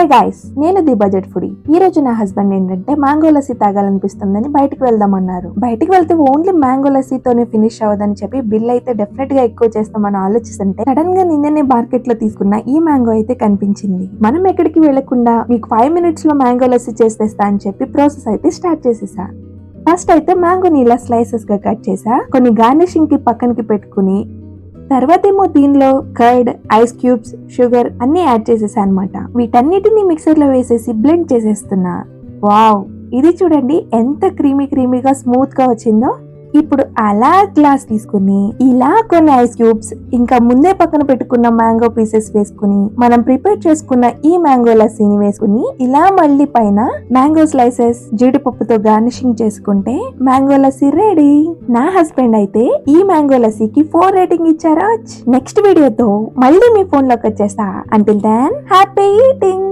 Hey guys, నేను the budget foodie. ఈ రోజు నా హస్బెండ్ ఏంటంటే మ్యాంగో లస్సీ తాగాలనిపిస్తుందని బయటకు వెళ్దామన్నారు. బయటకు వెళ్తే ఓన్లీ మ్యాంగో లస్సీతోనే ఫినిష్ అవ్వదని చెప్పి బిల్ అయితే డెఫినెట్ గా ఎక్కువ చేస్తామని ఆలోచిస్తుంటే సడన్ గా నిన్ననే మార్కెట్ లో తీసుకున్న ఈ మ్యాంగో అయితే కనిపించింది. మనం ఎక్కడికి వెళ్లకుండా మీకు 5 minutes లో మ్యాంగో లస్సీ చేసేస్తా అని చెప్పి ప్రాసెస్ అయితే స్టార్ట్ చేసేసా. ఫస్ట్ అయితే మ్యాంగోని ఇలా స్లైసెస్ గా కట్ చేసా, కొన్ని గార్నిషింగ్ కి పక్కనకి పెట్టుకుని తర్వాత ఏమో దీనిలో కర్డ్, ఐస్ క్యూబ్స్, షుగర్ అన్ని యాడ్ చేసేసా అనమాట. వీటన్నిటిని మిక్సర్ లో వేసేసి బ్లెండ్ చేసేస్తున్నా. వావ్, ఇది చూడండి ఎంత క్రీమీగా స్మూత్ గా వచ్చిందో. ఇప్పుడు అలా గ్లాస్ తీసుకుని ఇలా కొన్ని ఐస్ క్యూబ్స్ ఇంకా ముందే పక్కన పెట్టుకున్న మ్యాంగో పీసెస్ వేసుకుని మనం ప్రిపేర్ చేసుకున్న ఈ మ్యాంగో లస్సీని వేసుకుని ఇలా మళ్ళీ పైన మ్యాంగో స్లైసెస్ జీడిపప్పుతో గార్నిషింగ్ చేసుకుంటే మ్యాంగో లస్సీ రెడీ. నా హస్బెండ్ అయితే ఈ మ్యాంగో లస్సీకి 4 రేటింగ్ ఇచ్చారా. నెక్స్ట్ వీడియోతో మళ్ళీ మీ ఫోన్ లోకి వచ్చేస్తా. Until then happy eating.